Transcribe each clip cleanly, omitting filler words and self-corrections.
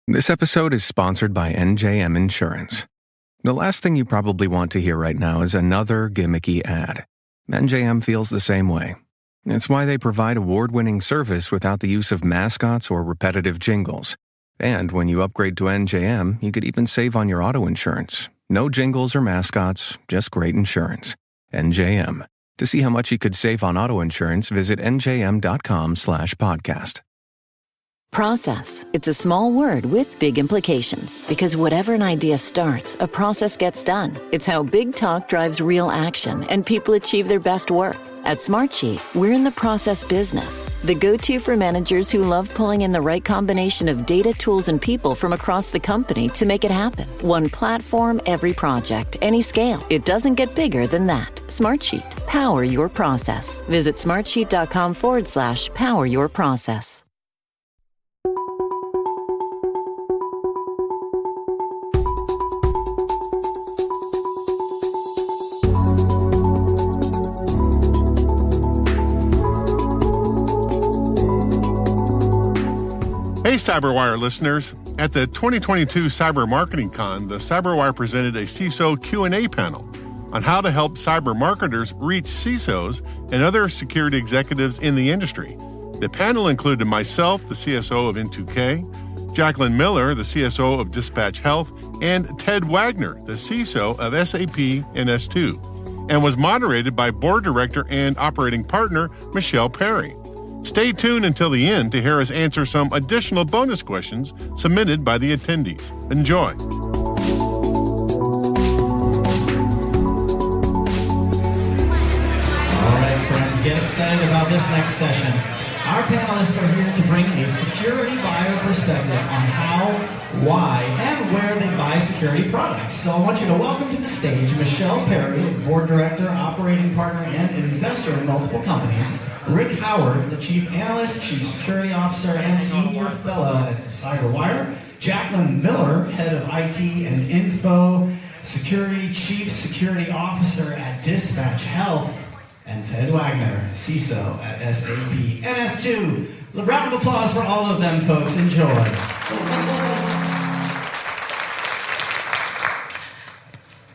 This episode is sponsored by NJM Insurance. The last thing you probably want to hear right now is another gimmicky ad. NJM feels the same way. It's why they provide award-winning service without the use of mascots or repetitive jingles. And when you upgrade to NJM, you could even save on your auto insurance. No jingles or mascots, just great insurance. NJM. To see how much you could save on auto insurance, visit njm.com/podcast. Process. It's a small word with big implications because whatever an idea starts, a process gets done. It's how big talk drives real action and people achieve their best work. At Smartsheet, we're in the process business, the go-to for managers who love pulling in the right combination of data, tools, and people from across the company to make it happen. One platform, every project, any scale. It doesn't get bigger than that. Smartsheet. Power your process. Visit smartsheet.com/power your process. Hey, CyberWire listeners. At the 2022 Cyber Marketing Con, the CyberWire presented a CISO Q&A panel on how to help cyber marketers reach CISOs and other security executives in the industry. The panel included myself, the CSO of N2K, Jaclyn Miller, the CSO of DispatchHealth, and Ted Wagner, the CISO of SAP NS2, and was moderated by Board Director and Operating Partner Michelle Perry. Stay tuned until the end to hear us answer some additional bonus questions submitted by the attendees. Enjoy. All right, friends, get excited about this next session. Our panelists are here to bring a security buyer perspective on how, why, and where they buy security products. So I want you to welcome to the stage Michelle Perry, Board Director, Operating Partner, and Investor in multiple companies, Rick Howard, the Chief Analyst, Chief Security Officer, and Senior Fellow at CyberWire, Jaclyn Miller, Head of IT and Info Security, Chief Security Officer at DispatchHealth, and Ted Wagner, CISO at SAP NS2. A round of applause for all of them, folks. Enjoy.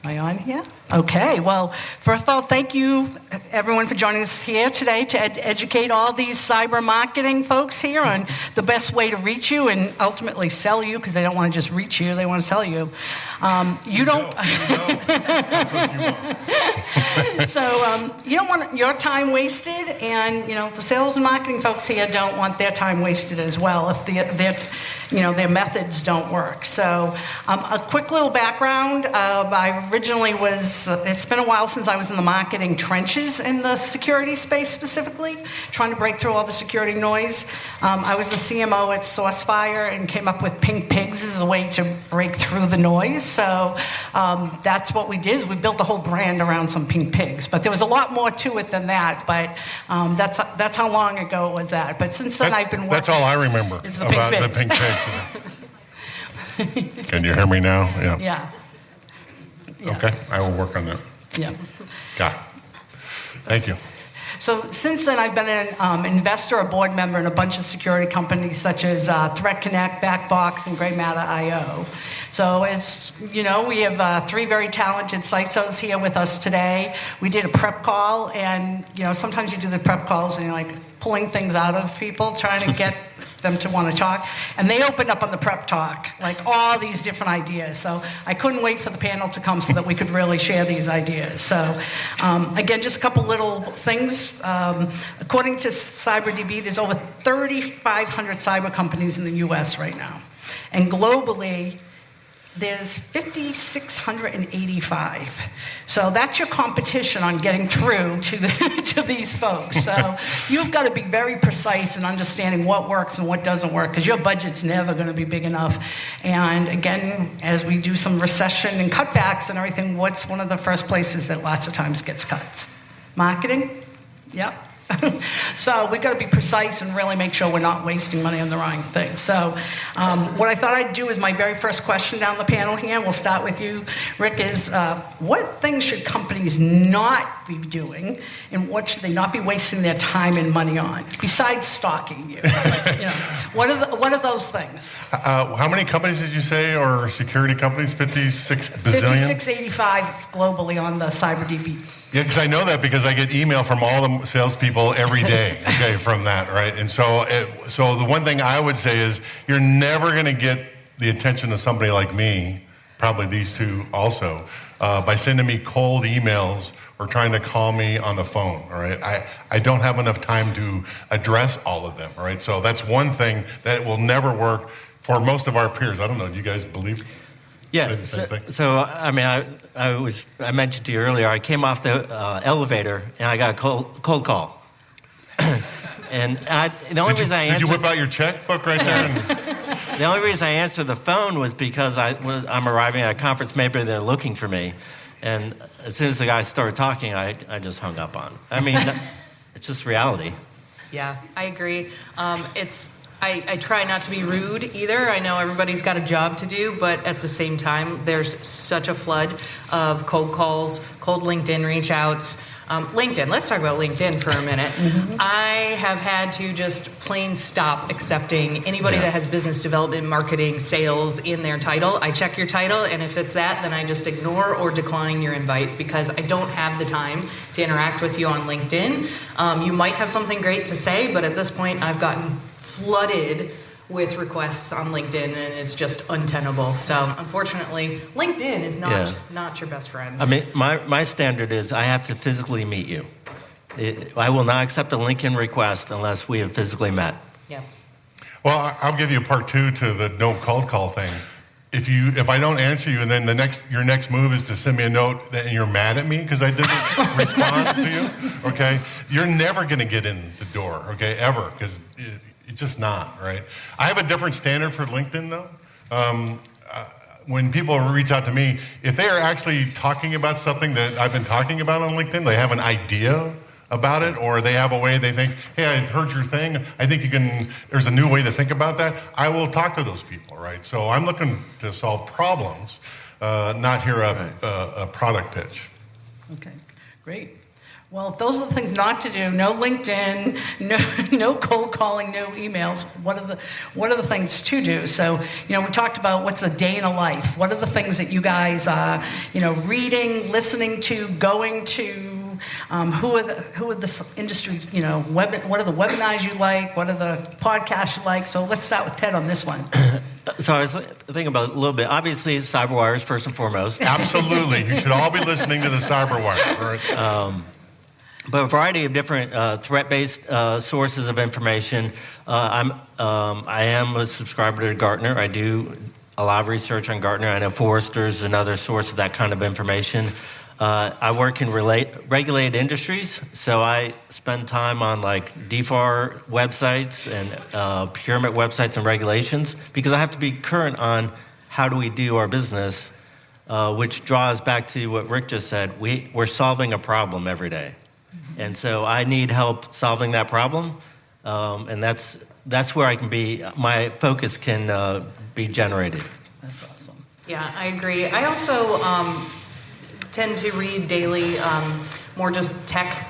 Am I on here? Okay, well, first of all, thank you, everyone, for joining us here today to educate all these cyber marketing folks here on the best way to reach you and ultimately sell you, because they don't want to just reach you, they want to sell you. You don't want your time wasted, and the sales and marketing folks here don't want their time wasted as well if their methods don't work. So a quick little background. I originally it's been a while since I was in the marketing trenches in the security space specifically, trying to break through all the security noise. I was the CMO at SourceFire and came up with pink pigs as a way to break through the noise. So that's what we did. We built a whole brand around some pink pigs. But there was a lot more to it than that. But that's how long ago it was that. But since then I've been working. That's all I remember about the pink pigs. Can you hear me now? Yeah. Okay, I will work on that. Yeah. Got it. Thank you. So since then, I've been an investor, a board member in a bunch of security companies such as Threat Connect, Backbox, and Grey Matter IO. So as you know, we have three very talented CISOs here with us today. We did a prep call, and sometimes you do the prep calls and you're like pulling things out of people, trying to get them to want to talk, and they opened up on the prep talk, like all these different ideas. So I couldn't wait for the panel to come so that we could really share these ideas. So again, just a couple little things. According to CyberDB, there's over 3,500 cyber companies in the US right now. And globally, there's 5,685. So that's your competition on getting through to these folks. So you've got to be very precise in understanding what works and what doesn't work, because your budget's never going to be big enough. And again, as we do some recession and cutbacks and everything, what's one of the first places that lots of times gets cut? Marketing? Yep. So we've got to be precise and really make sure we're not wasting money on the wrong things. So what I thought I'd do is my very first question down the panel here. We'll start with you, Rick, is what things should companies not be doing and what should they not be wasting their time and money on, besides stalking you? What are those things? How many companies did you say are security companies? 56 bazillion? 5685 globally on the CyberDB. Yeah, because I know that because I get email from all the salespeople every day, okay, from that, right? And so the one thing I would say is you're never going to get the attention of somebody like me, probably these two also, by sending me cold emails or trying to call me on the phone, all right? I don't have enough time to address all of them, all right? So that's one thing that will never work for most of our peers. I don't know, do you guys believe? Yeah, so I mean, I mentioned to you earlier, I came off the elevator and I got a cold call. And the only reason I answered... Did you whip out your checkbook right there? The only reason I answered the phone was because I'm arriving at a conference, maybe they're looking for me. And as soon as the guy started talking, I just hung up on him. I mean, it's just reality. Yeah, I agree. I try not to be rude either. I know everybody's got a job to do, but at the same time, there's such a flood of cold calls, cold LinkedIn reach outs. LinkedIn, let's talk about LinkedIn for a minute. Mm-hmm. I have had to just plain stop accepting anybody that has business development, marketing, sales in their title. I check your title, and if it's that, then I just ignore or decline your invite because I don't have the time to interact with you on LinkedIn. You might have something great to say, but at this point, I've gotten flooded with requests on LinkedIn, and it's just untenable. So unfortunately, LinkedIn is not your best friend. I mean, my standard is I have to physically meet you. I will not accept a LinkedIn request unless we have physically met. Yeah. Well, I'll give you a part two to the no cold call thing. If I don't answer you, and then your next move is to send me a note and you're mad at me because I didn't respond to you, okay? You're never going to get in the door, okay, ever, because it's just not, right? I have a different standard for LinkedIn, though. When people reach out to me, if they are actually talking about something that I've been talking about on LinkedIn, they have an idea about it, or they have a way they think, hey, I heard your thing, I think there's a new way to think about that, I will talk to those people, right? So I'm looking to solve problems, not hear a product pitch. Okay, great. Well, if those are the things not to do, no LinkedIn, no cold calling, no emails, what are the things to do? So, we talked about what's a day in a life. What are the things that you guys are, reading, listening to, going to? Who are the industry, what are the webinars you like? What are the podcasts you like? So let's start with Ted on this one. So I was thinking about it a little bit. Obviously, CyberWire is first and foremost. Absolutely. You should all be listening to the CyberWire. Right? But a variety of different threat-based sources of information. I am a subscriber to Gartner. I do a lot of research on Gartner. I know Forrester's another source of that kind of information. I work in regulated industries, so I spend time on DFAR websites and procurement websites and regulations because I have to be current on how do we do our business, which draws back to what Rick just said. We're solving a problem every day. And so I need help solving that problem, and that's where I can be. My focus can be generated. That's awesome. Yeah, I agree. I also tend to read daily, more just tech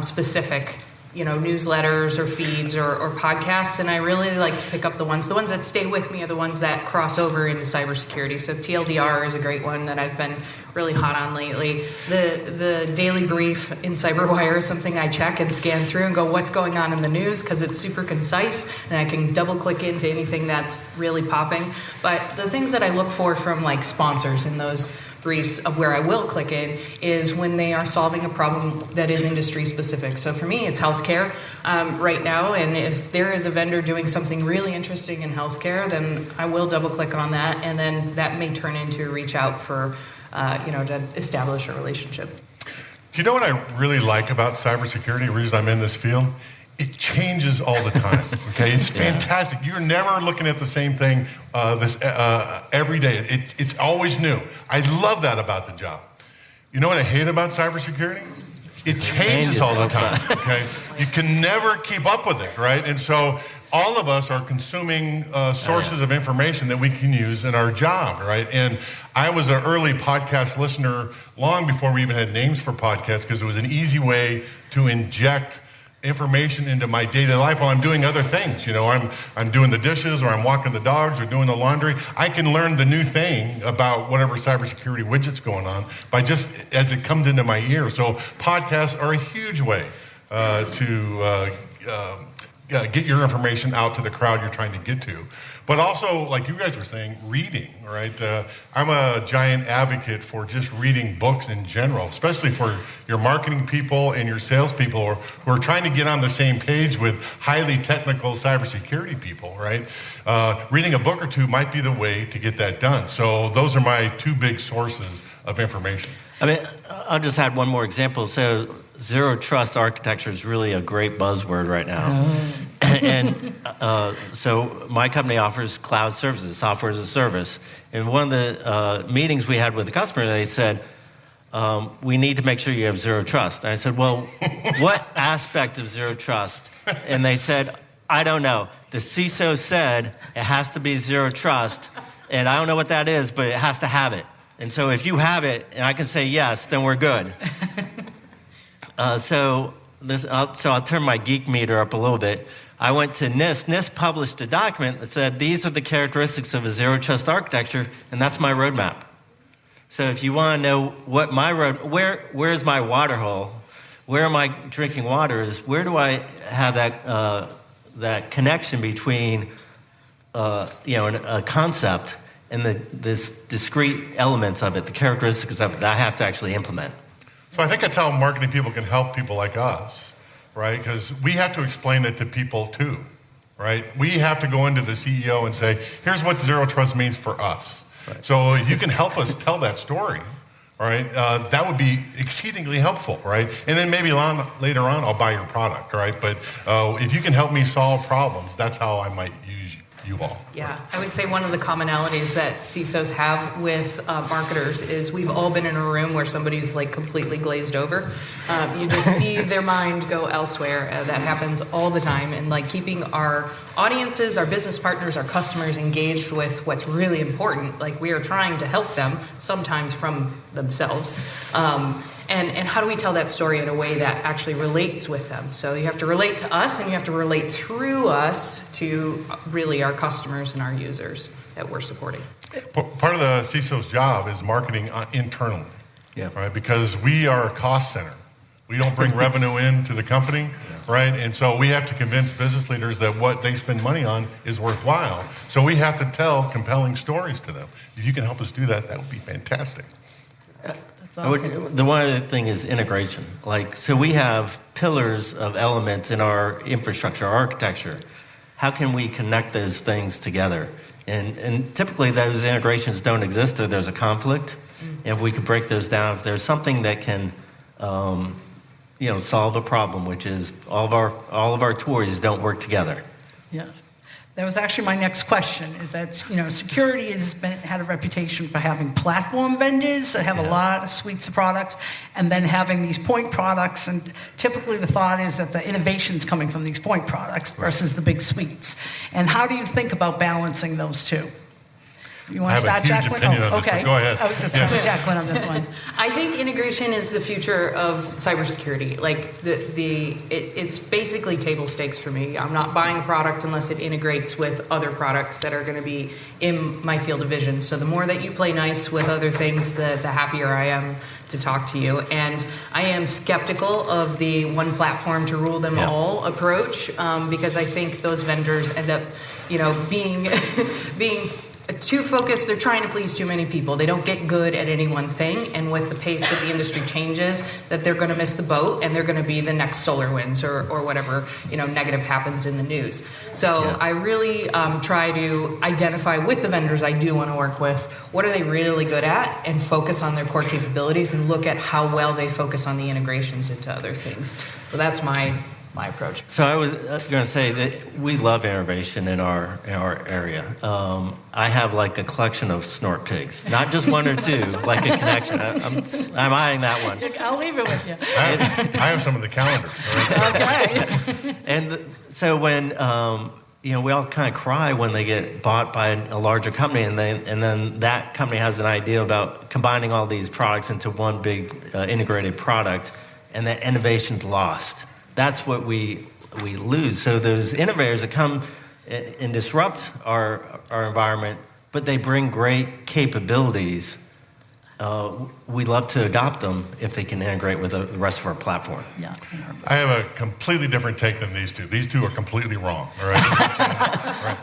specific, newsletters or feeds or podcasts, and I really like to pick up the ones that stay with me are the ones that cross over into cybersecurity. So TLDR is a great one that I've been really hot on lately. The daily brief in CyberWire is something I check and scan through and go, what's going on in the news? Because it's super concise, and I can double click into anything that's really popping. But the things that I look for from sponsors in those briefs of where I will click in is when they are solving a problem that is industry specific. So for me, it's healthcare right now, and if there is a vendor doing something really interesting in healthcare, then I will double click on that, and then that may turn into a reach out for, to establish a relationship. Do you know what I really like about cybersecurity, the reason I'm in this field? It changes all the time, okay? It's fantastic. You're never looking at the same thing every day. It's always new. I love that about the job. You know what I hate about cybersecurity? it changes all the time, okay? You can never keep up with it, right? And so all of us are consuming sources of information that we can use in our job, right? And I was an early podcast listener long before we even had names for podcasts, because it was an easy way to inject information into my daily life while I'm doing other things. You know, I'm doing the dishes, or I'm walking the dogs, or doing the laundry. I can learn the new thing about whatever cybersecurity widget's going on by just as it comes into my ear. So podcasts are a huge way to get your information out to the crowd you're trying to get to. But also, like you guys were saying, reading, right? I'm a giant advocate for just reading books in general, especially for your marketing people and your sales people who are trying to get on the same page with highly technical cybersecurity people, right? Reading a book or two might be the way to get that done. So those are my two big sources of information. I mean, I'll just add one more example. So zero trust architecture is really a great buzzword right now. And so my company offers cloud services, software as a service. And one of the meetings we had with the customer, they said, we need to make sure you have zero trust. And I said, well, what aspect of zero trust? And they said, I don't know. The CISO said it has to be zero trust. And I don't know what that is, but it has to have it. And so if you have it, and I can say yes, then we're good. So I'll turn my geek meter up a little bit. I went to NIST. NIST published a document that said these are the characteristics of a zero trust architecture, and that's my roadmap. So if you want to know what my where's my water hole, where am I drinking water, is where do I have that connection between a concept and this discrete elements of it, the characteristics of it that I have to actually implement. So I think that's how marketing people can help people like us, right? Because we have to explain it to people too, right? We have to go into the CEO and say, here's what zero trust means for us. Right. So if you can help us tell that story, right, that would be exceedingly helpful, right? And then maybe later on I'll buy your product, right? But if you can help me solve problems, that's how I might use you all. Yeah, I would say one of the commonalities that CISOs have with marketers is we've all been in a room where somebody's like completely glazed over. You just see their mind go elsewhere. That happens all the time. And like keeping our audiences, our business partners, our customers engaged with what's really important. Like we are trying to help them, sometimes from themselves. And how do we tell that story in a way that actually relates with them? So you have to relate to us, and you have to relate through us to really our customers and our users that we're supporting. Part of the CISO's job is marketing internally, right? Because we are a cost center. We don't bring revenue into the company, right? And so we have to convince business leaders that what they spend money on is worthwhile. So we have to tell compelling stories to them. If you can help us do that, that would be fantastic. Awesome. The one other thing is integration. So we have pillars of elements in our infrastructure, our architecture. How can we connect those things together? And typically those integrations don't exist, or there's a conflict. And if we could break those down, if there's something that can, solve a problem, which is all of our toys don't work together. Yeah. That was actually my next question, is that, security has had a reputation for having platform vendors that have a lot of suites of products, and then having these point products, and typically the thought is that the innovation's coming from these point products versus the big suites. And how do you think about balancing those two? You want to start, Jaclyn? Okay. Go ahead. I was going to start with Jaclyn on this one. I think integration is the future of cybersecurity. It's basically table stakes for me. I'm not buying a product unless it integrates with other products that are going to be in my field of vision. So the more that you play nice with other things, the happier I am to talk to you. And I am skeptical of the one platform to rule them all approach, because I think those vendors end up, being too focused. They're trying to please too many people. They don't get good at any one thing, and with the pace of the industry changes, that they're going to miss the boat, and they're going to be the next SolarWinds or whatever negative happens in the news. So I really try to identify with the vendors I do want to work with, what are they really good at, and focus on their core capabilities, and look at how well they focus on the integrations into other things. So that's my my approach. So I was going to say that we love innovation in our area. I have like a collection of snort pigs, not just one or two, like a connection. I'm eyeing that one. I'll leave it with you. I have some of the calendars. Okay. And so when we all kind of cry when they get bought by a larger company, and then that company has an idea about combining all these products into one big integrated product, and that innovation's lost. That's what we lose. So those innovators that come and disrupt our environment, but they bring great capabilities. We love to adopt them if they can integrate with the rest of our platform. Yeah. I have a completely different take than these two. These two are completely wrong. All right? Right.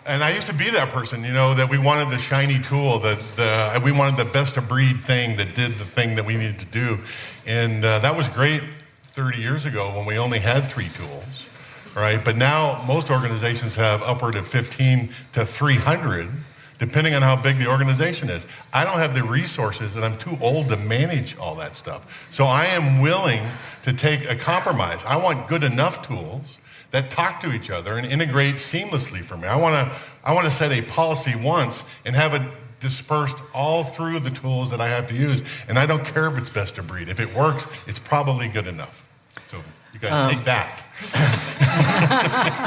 And I used to be that person, that we wanted the shiny tool, that we wanted the best of breed thing that did the thing that we needed to do. And that was great 30 years ago when we only had 3 tools, right? But now most organizations have upward of 15 to 300, depending on how big the organization is. I don't have the resources, and I'm too old to manage all that stuff. So I am willing to take a compromise. I want good enough tools that talk to each other and integrate seamlessly for me. I want to set a policy once and have it dispersed all through the tools that I have to use, and I don't care if it's best of breed. If it works, it's probably good enough. So you guys take that.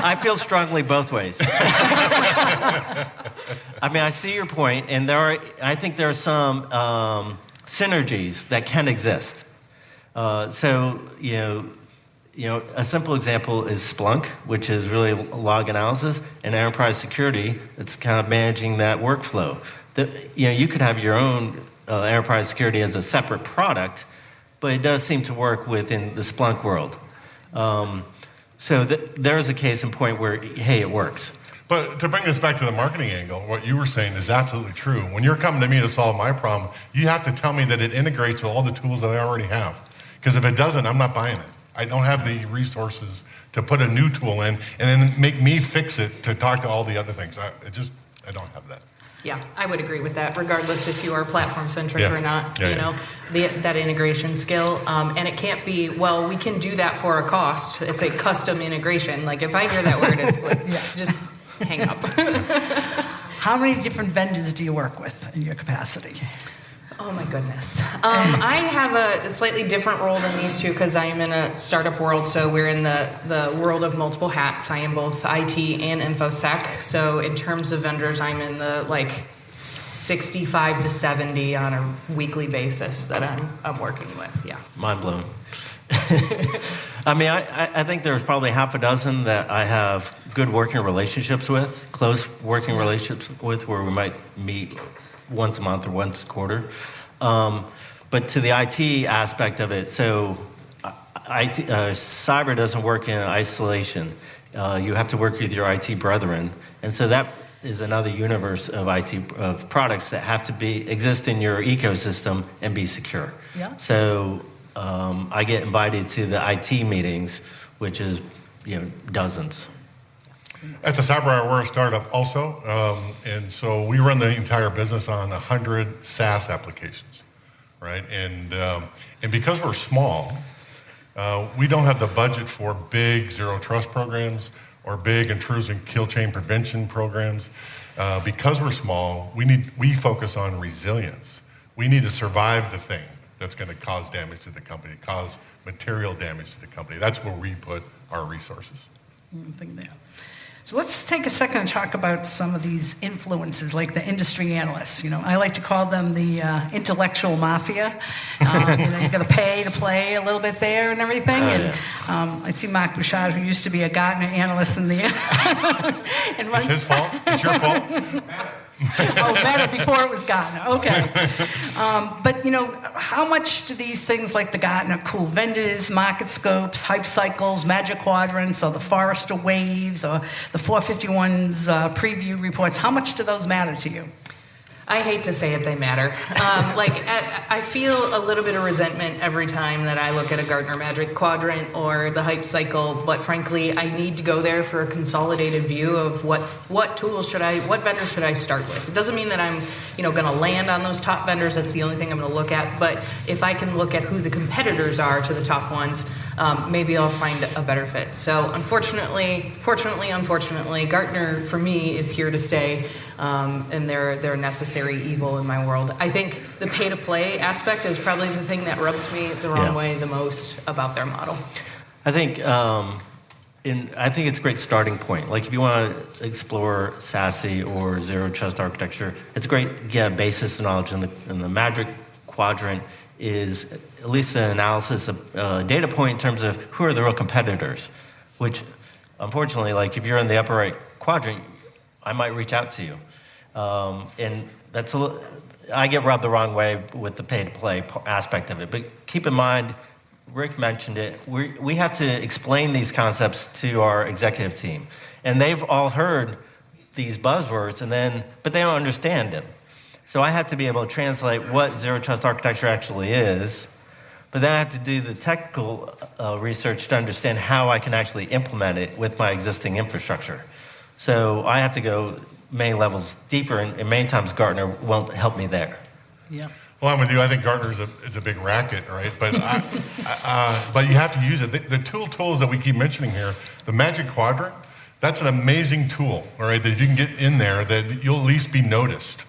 I feel strongly both ways. I mean, I see your point, and I think there are some synergies that can exist. So a simple example is Splunk, which is really log analysis, and enterprise security. It's kind of managing that workflow. You could have your own enterprise security as a separate product, but it does seem to work within the Splunk world. So there is a case in point where, hey, it works. But to bring this back to the marketing angle, what you were saying is absolutely true. When you're coming to me to solve my problem, you have to tell me that it integrates with all the tools that I already have. Because if it doesn't, I'm not buying it. I don't have the resources to put a new tool in and then make me fix it to talk to all the other things. I don't have that. Yeah, I would agree with that, regardless if you are platform-centric or not. That integration skill. And it can't be, well, we can do that for a cost. It's a custom integration. Like, if I hear that word, it's like, just hang up. How many different vendors do you work with in your capacity? Oh, my goodness. I have a slightly different role than these two because I am in a startup world, so we're in the world of multiple hats. I am both IT and InfoSec. So in terms of vendors, I'm in the 65 to 70 on a weekly basis that I'm working with. Yeah. Mind blown. I mean, I think there's probably half a dozen that I have good working relationships with, close working relationships with, where we might meet once a month or once a quarter. But to the IT aspect of it, so cyber doesn't work in isolation. You have to work with your IT brethren. And so that is another universe of of products that have to exist in your ecosystem and be secure. Yeah. So I get invited to the IT meetings, which is dozens. At the CyberWire, we're a startup also, and so we run the entire business on 100 SaaS applications, right? And because we're small, we don't have the budget for big zero trust programs or big intrusion kill chain prevention programs. Because we're small, we focus on resilience. We need to survive the thing that's going to cause damage to the company, cause material damage to the company. That's where we put our resources. So let's take a second to talk about some of these influences, like the industry analysts. I like to call them the intellectual mafia. You've got to pay to play a little bit there and everything. I see Mark Bouchard, who used to be a Gartner analyst in the... It's his fault? It's your fault? Better before it was Gartner. Okay. But, how much do these things like the Gartner Cool Vendors, Market Scopes, Hype Cycles, Magic Quadrants, or the Forrester Waves, or the 451's preview reports, how much do those matter to you? I hate to say it, they matter. I feel a little bit of resentment every time that I look at a Gartner Magic Quadrant or the Hype Cycle, but frankly, I need to go there for a consolidated view of what vendor should I start with. It doesn't mean that I'm, going to land on those top vendors. That's the only thing I'm going to look at. But if I can look at who the competitors are to the top ones, maybe I'll find a better fit. So unfortunately, Gartner for me is here to stay, and they're a necessary evil in my world. I think the pay-to-play aspect is probably the thing that rubs me the wrong way the most about their model. I think it's a great starting point. Like if you want to explore SASE or zero trust architecture, it's great to get a basis of knowledge. In the magic quadrant is at least an analysis of data point in terms of who are the real competitors, which unfortunately, like if you're in the upper right quadrant, I might reach out to you. And I get rubbed the wrong way with the pay-to-play aspect of it. But keep in mind, Rick mentioned it, we have to explain these concepts to our executive team. And they've all heard these buzzwords, but they don't understand them. So I have to be able to translate what zero trust architecture actually is, but then I have to do the technical research to understand how I can actually implement it with my existing infrastructure. So I have to go many levels deeper, and many times Gartner won't help me there. Yeah. Well, I'm with you. I think Gartner's it's a big racket, right? But but you have to use it. The tools that we keep mentioning here, the Magic Quadrant, that's an amazing tool, all right, that you can get in there that you'll at least be noticed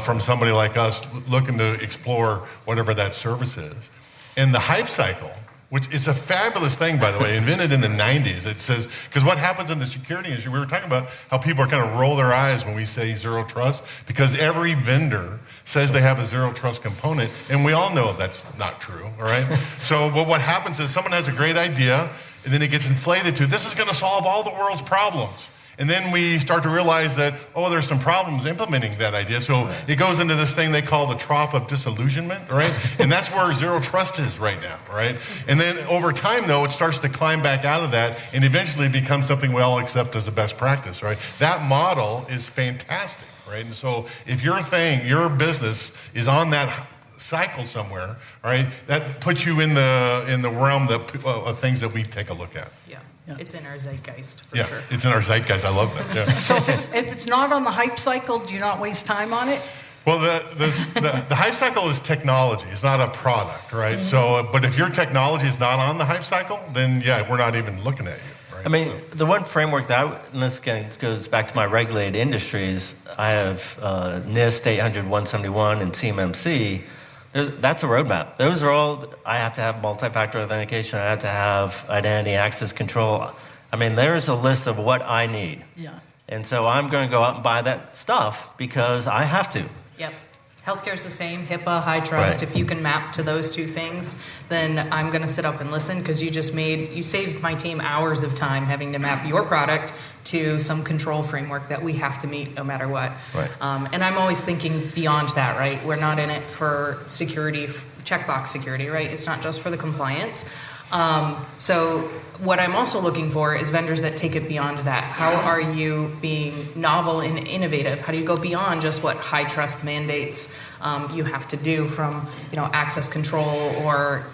from somebody like us looking to explore whatever that service is. And the hype cycle, which is a fabulous thing, by the way, invented in the 90s. It says, because what happens in the security industry, we were talking about how people are kind of roll their eyes when we say zero trust, because every vendor says they have a zero trust component, and we all know that's not true, all right? So what happens is someone has a great idea, and then it gets inflated to, this is going to solve all the world's problems. And then we start to realize that, there's some problems implementing that idea. So it goes into this thing they call the trough of disillusionment, right? And that's where zero trust is right now, right? And then over time, though, it starts to climb back out of that and eventually becomes something we all accept as a best practice, right? That model is fantastic, right? And so if your business is on that cycle somewhere, right, that puts you in the realm of things that we take a look at. Yeah. It's in our zeitgeist, for sure. Yeah, it's in our zeitgeist. I love that. Yeah. So if it's not on the hype cycle, do you not waste time on it? Well, the hype cycle is technology. It's not a product, right? Mm-hmm. So, but if your technology is not on the hype cycle, then we're not even looking at you. Right? I mean, the one framework and this goes back to my regulated industries. I have NIST 800-171 and CMMC. That's a roadmap. Those are all, I have to have multi-factor authentication. I have to have identity access control. I mean, there's a list of what I need. Yeah. And so I'm going to go out and buy that stuff because I have to. Yep. Healthcare's the same, HIPAA, high trust. Right. If you can map to those two things, then I'm going to sit up and listen because you saved my team hours of time having to map your product to some control framework that we have to meet no matter what. Right. And I'm always thinking beyond that, right? We're not in it for security, checkbox security, right? It's not just for the compliance. So what I'm also looking for is vendors that take it beyond that. How are you being novel and innovative? How do you go beyond just what high trust mandates you have to do from access control or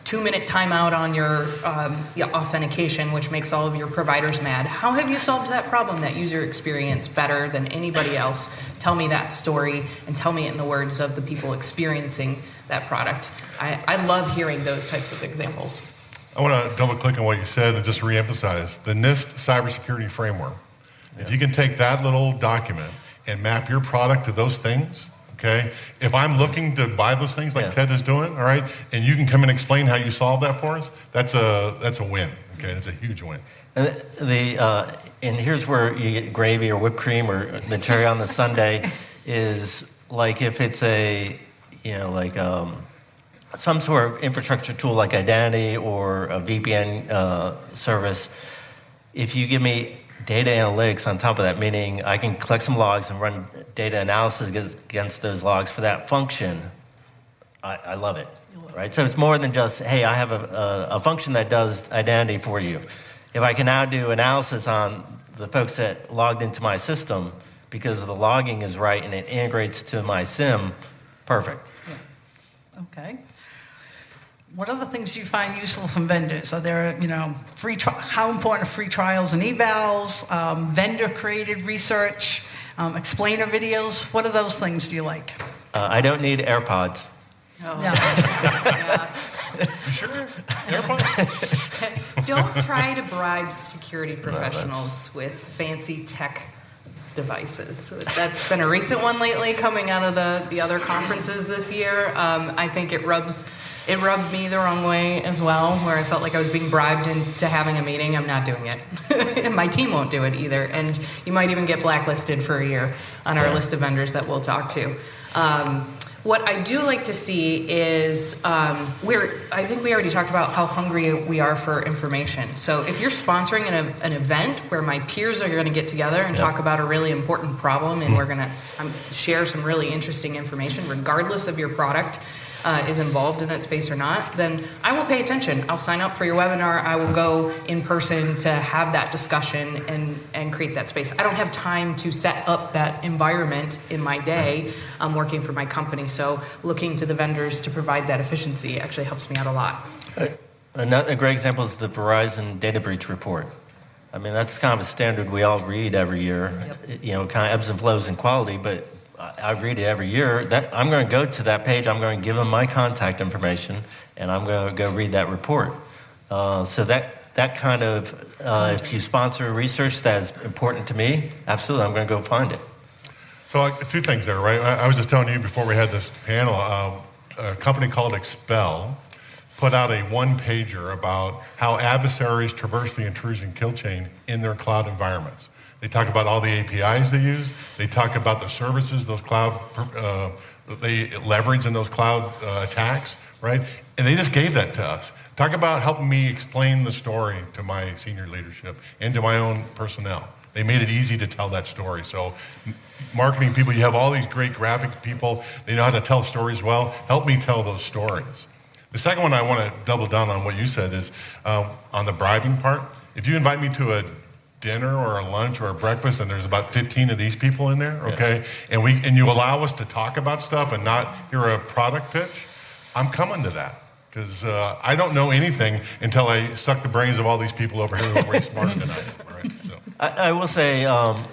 2-minute timeout on your authentication, which makes all of your providers mad. How have you solved that problem, that user experience, better than anybody else? Tell me that story and tell me it in the words of the people experiencing that product. I love hearing those types of examples. I want to double click on what you said and just reemphasize the NIST cybersecurity framework. Yeah. If you can take that little document and map your product to those things, okay, if I'm looking to buy those things like Ted is doing, all right, and you can come and explain how you solve that for us, that's a win, okay, it's a huge win. And here's where you get gravy or whipped cream or the cherry on the sundae is like if it's some sort of infrastructure tool like identity or a VPN service, if you give me data analytics on top of that, meaning I can collect some logs and run data analysis against those logs for that function, I love it, right? So it's more than just, hey, I have a function that does identity for you. If I can now do analysis on the folks that logged into my system because the logging is right and it integrates to my SIM, perfect. Yeah. Okay. What other things do you find useful from vendors? Are there, how important are free trials and evals, vendor-created research, explainer videos? What of those things do you like? I don't need AirPods. Oh. Yeah. You sure? Airplane? Don't try to bribe security professionals with fancy tech devices. That's been a recent one lately coming out of the other conferences this year. I think it rubbed me the wrong way as well, where I felt like I was being bribed into having a meeting. I'm not doing it. And my team won't do it either. And you might even get blacklisted for a year on our list of vendors that we'll talk to. What I do like to see is, I think we already talked about how hungry we are for information. So if you're sponsoring an event where my peers are going to get together and talk about a really important problem, and we're going to share some really interesting information, regardless of your product is involved in that space or not, then I will pay attention. I'll sign up for your webinar. I will go in person to have that discussion and create that space. I don't have time to set up that environment in my day. I'm working for my company, so looking to the vendors to provide that efficiency actually helps me out a lot. A great example is the Verizon data breach report. I mean, that's kind of a standard we all read every year. Yep. Kind of ebbs and flows in quality, but I read it every year. I'm going to go to that page. I'm going to give them my contact information, and I'm going to go read that report. So that kind of, if you sponsor research that is important to me, absolutely, I'm going to go find it. So two things there, right? I was just telling you before we had this panel, a company called Expel put out a one-pager about how adversaries traverse the intrusion kill chain in their cloud environments. They talk about all the APIs they use. They talk about the services those cloud they leverage in those cloud attacks, right? And they just gave that to us. Talk about helping me explain the story to my senior leadership and to my own personnel. They made it easy to tell that story. So marketing people, you have all these great graphic people. They know how to tell stories well. Help me tell those stories. The second one I want to double down on what you said is on the bribing part. If you invite me to a dinner or a lunch or a breakfast and there's about 15 of these people in there, okay, and you allow us to talk about stuff and not hear a product pitch, I'm coming to that. Because I don't know anything until I suck the brains of all these people over here who are way smarter than I am. Right? So. I will say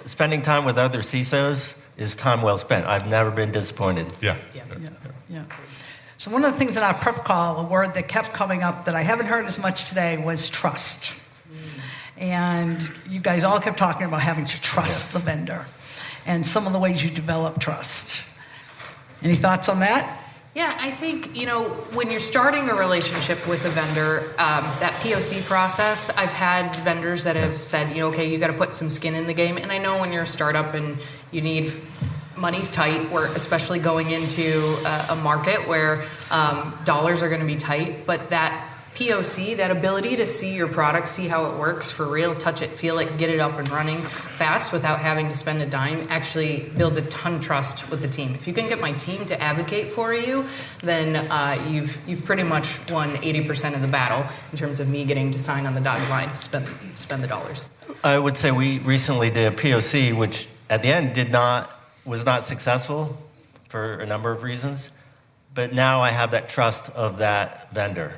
spending time with other CISOs is time well spent. I've never been disappointed. Yeah. So one of the things in our prep call, a word that kept coming up that I haven't heard as much today was trust. And you guys all kept talking about having to trust the vendor and some of the ways you develop trust. Any thoughts on that? Yeah, I think, when you're starting a relationship with a vendor, that POC process, I've had vendors that have said, okay, you got to put some skin in the game. And I know when you're a startup and you need money's tight, we're especially going into a market where dollars are going to be tight, but that POC, that ability to see your product, see how it works for real, touch it, feel it, get it up and running fast without having to spend a dime, actually builds a ton of trust with the team. If you can get my team to advocate for you, then you've pretty much won 80% of the battle in terms of me getting to sign on the dotted line to spend the dollars. I would say we recently did a POC, which at the end was not successful for a number of reasons, but now I have that trust of that vendor.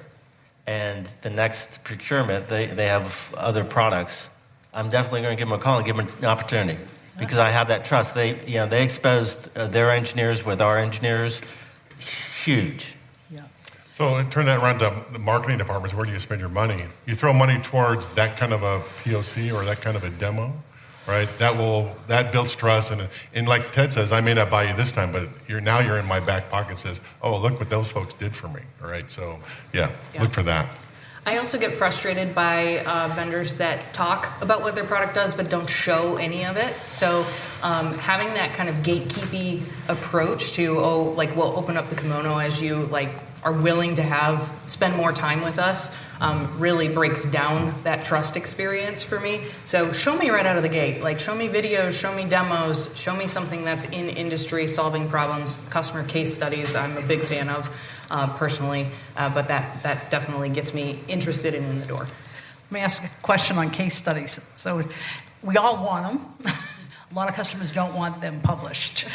And the next procurement, they have other products. I'm definitely going to give them a call and give them an opportunity because I have that trust. They exposed their engineers with our engineers. Huge. Yeah. So turn that around to the marketing departments. Where do you spend your money? You throw money towards that kind of a POC or that kind of a demo, right? That builds trust. And like Ted says, I may not buy you this time, but you're in my back pocket. Says, oh, look what those folks did for me. All right. So look for that. I also get frustrated by vendors that talk about what their product does but don't show any of it. So having that kind of gatekeepy approach to, we'll open up the kimono as you are willing to spend more time with us really breaks down that trust experience for me. So show me right out of the gate. Show me videos, show me demos, show me something that's in industry solving problems. Customer case studies I'm a big fan of personally, but that definitely gets me interested and in the door. Let me ask a question on case studies. So we all want them. A lot of customers don't want them published.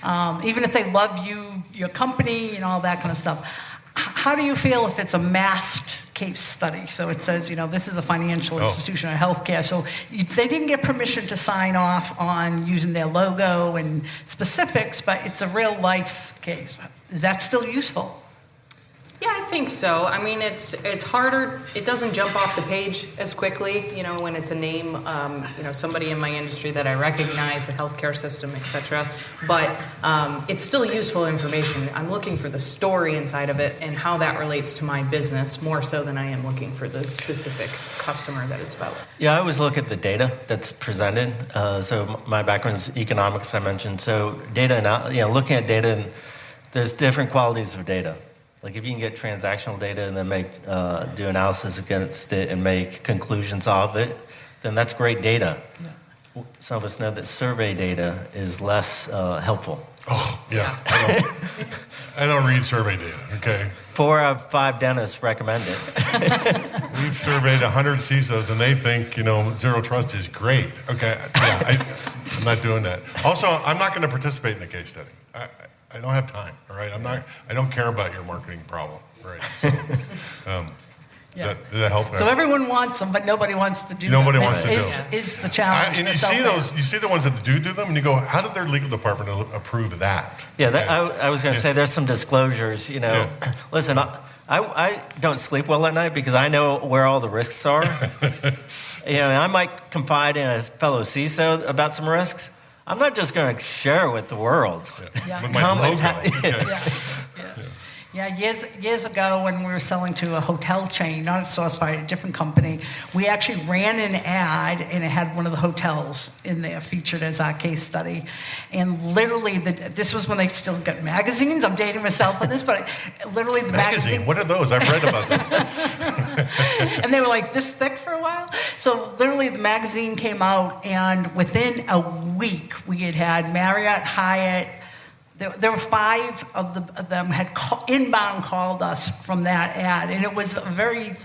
Even if they love your company, and all that kind of stuff. How do you feel if it's a masked case study? So it says, this is a financial institution or healthcare. So they didn't get permission to sign off on using their logo and specifics, but it's a real life case. Is that still useful? Yeah, I think so. I mean, it's harder. It doesn't jump off the page as quickly, when it's a name, somebody in my industry that I recognize, the healthcare system, etc. But it's still useful information. I'm looking for the story inside of it and how that relates to my business more so than I am looking for the specific customer that it's about. Yeah, I always look at the data that's presented. So my background is economics, I mentioned. So data, looking at data, and there's different qualities of data. Like if you can get transactional data and then do analysis against it and make conclusions of it, then that's great data. Yeah. Some of us know that survey data is less helpful. Oh, yeah. I don't read survey data, okay? 4 out of 5 dentists recommend it. We've surveyed 100 CISOs, and they think, zero trust is great. Okay, yeah, I'm not doing that. Also, I'm not going to participate in the case study. I don't have time, all right? I don't care about your marketing problem, right? So, does that help? So everyone wants them, but nobody wants to do them. Nobody wants to do them. Is the challenge. And you see the ones that do them, and you go, how did their legal department approve that? Yeah, I was going to say there's some disclosures. Listen, I don't sleep well at night because I know where all the risks are. I might confide in a fellow CISO about some risks. I'm not just going to share it with the world. Yeah. With my logo. Yeah, years ago when we were selling to a hotel chain, not a Sourcefire, a different company, we actually ran an ad and it had one of the hotels in there featured as our case study. And literally, this was when they still got magazines. I'm dating myself on this, but literally the magazine. What are those? I've read about those. And they were like this thick for a while. So literally the magazine came out, and within a week we had Marriott, Hyatt. There were 5 of them had inbound called us from that ad, and it was a very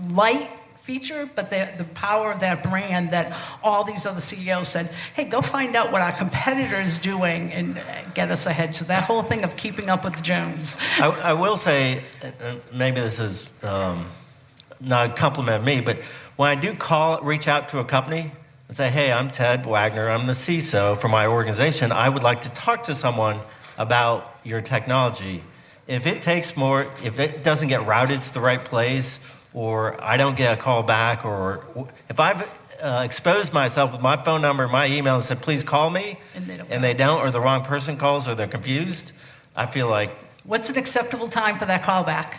light feature, but the power of that brand that all these other CEOs said, hey, go find out what our competitor is doing and get us ahead. So that whole thing of keeping up with the Jones. I will say, maybe this is not a compliment of me, but when I do reach out to a company and say, hey, I'm Ted Wagner, I'm the CISO for my organization, I would like to talk to someone about your technology. If it doesn't get routed to the right place, or I don't get a call back, or if I've exposed myself with my phone number, my email, and said, please call me, and they don't, or the wrong person calls, or they're confused, I feel like... What's an acceptable time for that call back?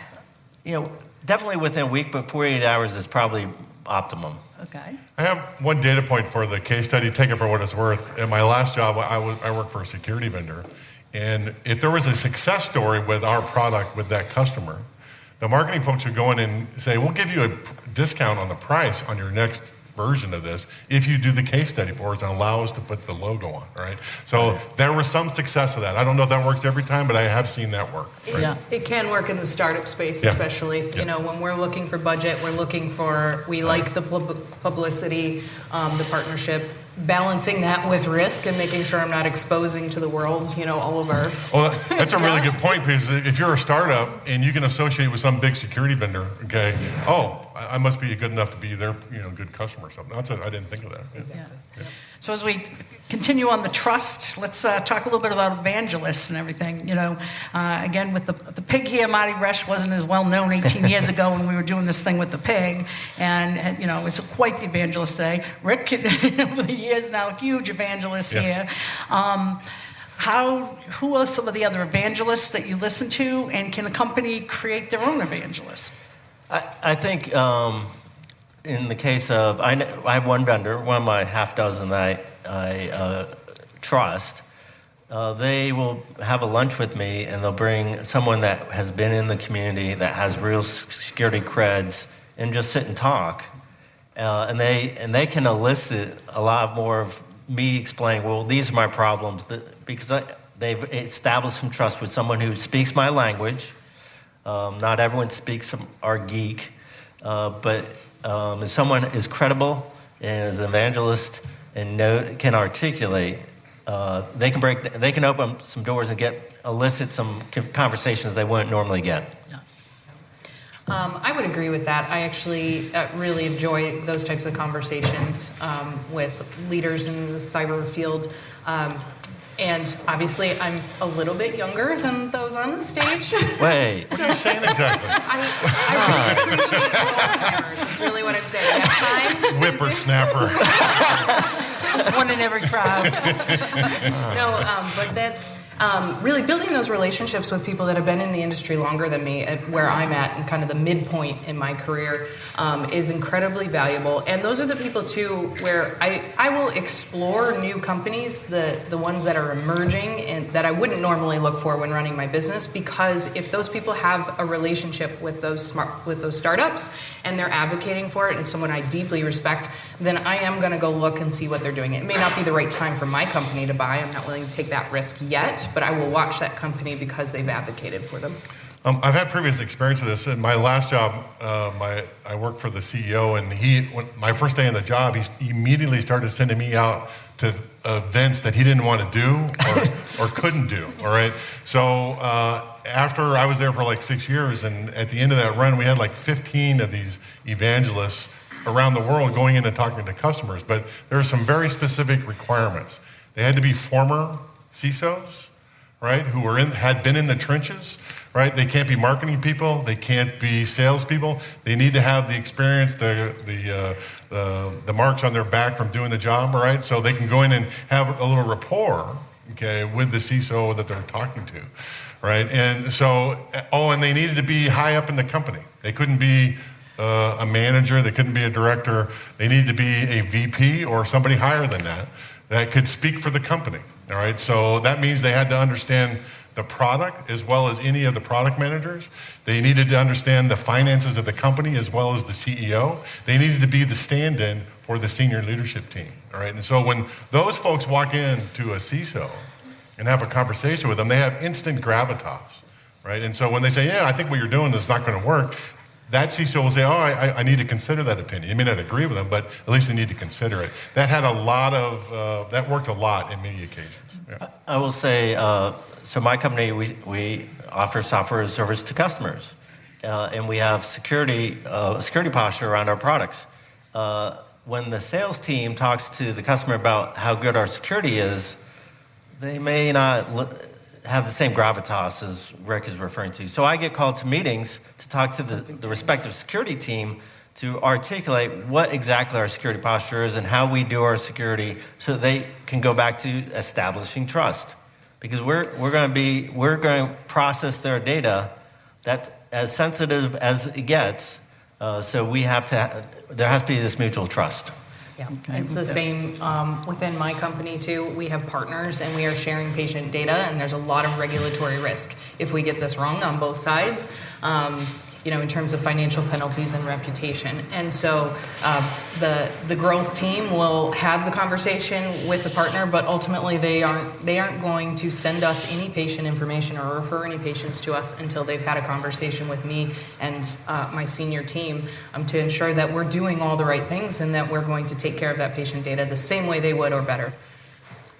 Definitely within a week, but 48 hours is probably optimum. Okay. I have one data point for the case study, take it for what it's worth. In my last job, I worked for a security vendor. And if there was a success story with our product with that customer, the marketing folks would go in and say, we'll give you a discount on the price on your next version of this if you do the case study for us and allow us to put the logo on, right? So there was some success with that. I don't know if that works every time, but I have seen that work. Right? It can work in the startup space, especially. When we're looking for budget, we like the publicity, the partnership, balancing that with risk and making sure I'm not exposing to the world, all of our... Well, that's a really good point, because if you're a startup and you can associate with some big security vendor, okay, I must be good enough to be their good customer or something. I didn't think of that. Exactly. Yeah. So as we continue on the trust, let's talk a little bit about evangelists and everything. Again, with the pig here, Marty Resch wasn't as well known 18 years ago when we were doing this thing with the pig, and it's quite the evangelist today. Rick, over the years now, huge evangelist here. Who are some of the other evangelists that you listen to, and can a company create their own evangelists? I think in the case of, I have one vendor, one of my half dozen that I trust. They will have a lunch with me, and they'll bring someone that has been in the community, that has real security creds, and just sit and talk. And they can elicit a lot more of me explaining, well, these are my problems, because they've established some trust with someone who speaks my language. Not everyone speaks our geek, but if someone is credible and is an evangelist and can articulate, they can open some doors and elicit some conversations they wouldn't normally get. I would agree with that. I actually really enjoy those types of conversations with leaders in the cyber field. And obviously, I'm a little bit younger than those on the stage. Wait. What are you saying exactly? I really appreciate you all cameras. That's really what I'm saying. Next time. Whippersnapper. There's one in every crowd. No, but that's really building those relationships with people that have been in the industry longer than me, at where I'm at, and kind of the midpoint in my career, is incredibly valuable. And those are the people too, where I will explore new companies, the ones that are emerging and that I wouldn't normally look for when running my business, because if those people have a relationship with those startups and they're advocating for it, and someone I deeply respect, then I am going to go look and see what they're doing. It may not be the right time for my company to buy. I'm not willing to take that risk yet, but I will watch that company because they've advocated for them. I've had previous experience with this. In my last job, I worked for the CEO, and my first day on the job, he immediately started sending me out to events that he didn't want to do or couldn't do. All right. So after I was there for like 6 years, and at the end of that run, we had like 15 of these evangelists around the world going in and talking to customers. But there are some very specific requirements. They had to be former CISOs, right, who had been in the trenches, right? They can't be marketing people. They can't be salespeople. They need to have the experience, the marks on their back from doing the job, right? So they can go in and have a little rapport, okay, with the CISO that they're talking to, right? And so, and they needed to be high up in the company. They couldn't be a manager. They couldn't be a director. They needed to be a VP or somebody higher than that could speak for the company. All right, so that means they had to understand the product as well as any of the product managers. They needed to understand the finances of the company as well as the CEO. They needed to be the stand-in for the senior leadership team. All right, and so when those folks walk into a CISO and have a conversation with them, they have instant gravitas, right? And so when they say, yeah, I think what you're doing is not going to work, that CISO will say, I need to consider that opinion. You may not agree with them, but at least they need to consider it. That had that worked a lot in many occasions. Yeah. I will say, so my company, we offer software as a service to customers. And we have security posture around our products. When the sales team talks to the customer about how good our security is, they may not have the same gravitas as Rick is referring to. So I get called to meetings to talk to the respective security team to articulate what exactly our security posture is and how we do our security so they can go back to establishing trust. Because we're going to process their data that's as sensitive as it gets. So there has to be this mutual trust. Yeah, it's the same within my company too. We have partners and we are sharing patient data, and there's a lot of regulatory risk if we get this wrong on both sides, in terms of financial penalties and reputation. And so the growth team will have the conversation with the partner, but ultimately they aren't going to send us any patient information or refer any patients to us until they've had a conversation with me and my senior team to ensure that we're doing all the right things and that we're going to take care of that patient data the same way they would or better.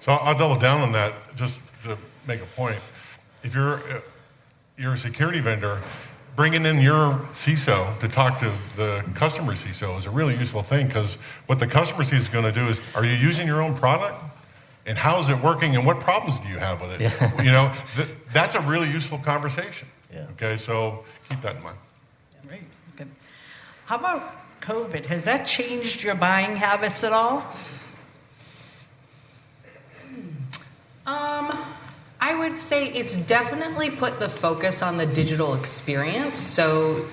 So I'll double down on that just to make a point. If you're a security vendor, bringing in your CISO to talk to the customer CISO is a really useful thing, because what the customer CISO is going to do is, are you using your own product? And how is it working? And what problems do you have with it? Yeah. That's a really useful conversation. Yeah. Okay, so keep that in mind. Great. Good. How about COVID? Has that changed your buying habits at all? I would say it's definitely put the focus on the digital experience. So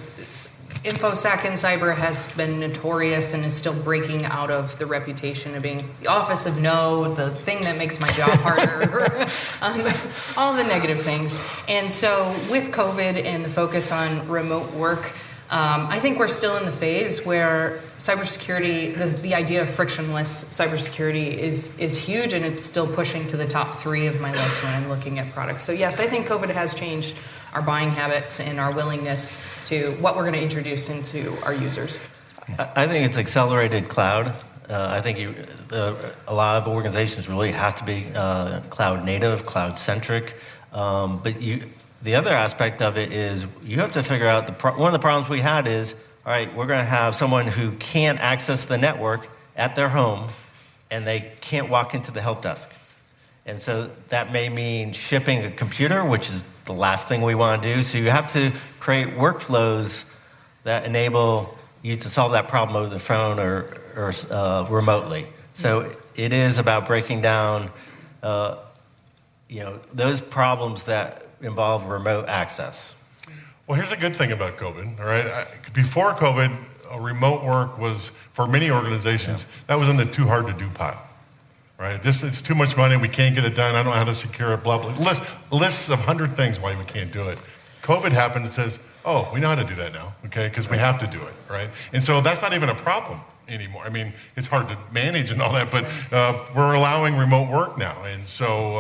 InfoSec and cyber has been notorious and is still breaking out of the reputation of being the office of no, the thing that makes my job harder, all the negative things. And so with COVID and the focus on remote work, I think we're still in the phase where cybersecurity, the idea of frictionless cybersecurity is huge, and it's still pushing to the top 3 of my list when I'm looking at products. So yes, I think COVID has changed our buying habits and our willingness to what we're going to introduce into our users. I think it's accelerated cloud. I think a lot of organizations really have to be cloud native, cloud centric, but the other aspect of it is you have to figure out one of the problems we had is, all right, we're going to have someone who can't access the network at their home, and they can't walk into the help desk. And so that may mean shipping a computer, which is the last thing we want to do. So you have to create workflows that enable you to solve that problem over the phone or remotely. So it is about breaking down, those problems that involve remote access. Well, here's a good thing about COVID, all right? Before COVID, remote work was, for many organizations, that was in the too hard to do pile, right? It's too much money, we can't get it done, I don't know how to secure it, blah, blah. Lists of 100 things why we can't do it. COVID happens and says, oh, we know how to do that now, okay? Because we have to do it, right? And so that's not even a problem anymore. I mean, it's hard to manage and all that, but we're allowing remote work now. And so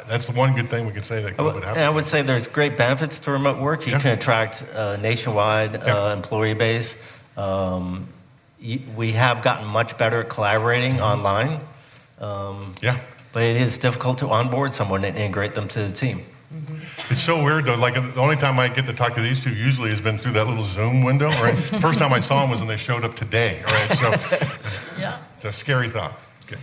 that's the one good thing we can say that COVID happened. I would say there's great benefits to remote work. You can attract a nationwide employee base. We have gotten much better at collaborating online. But it is difficult to onboard someone and integrate them to the team. It's so weird though, like the only time I get to talk to these two usually has been through that little Zoom window, right? First time I saw them was when they showed up today, all right? So it's a scary thought. Okay.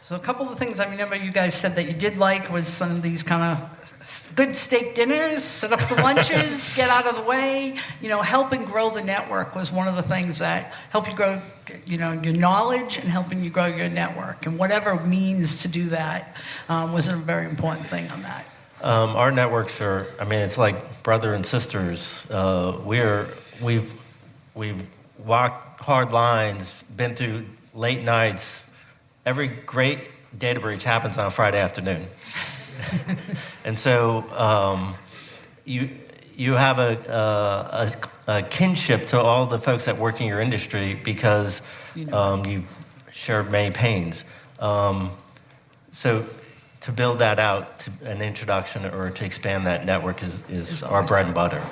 So a couple of things I remember you guys said that you did like was some of these kind of good steak dinners, set up the lunches, get out of the way. Helping grow the network was one of the things that helped you grow, your knowledge and helping you grow your network. And whatever means to do that was a very important thing on that. Our networks are, it's like brother and sisters. We've walked hard lines, been through late nights. Every great data breach happens on a Friday afternoon. And so you have a kinship to all the folks that work in your industry because you share many pains. So to build that out, to an introduction or to expand that network is our bread and butter.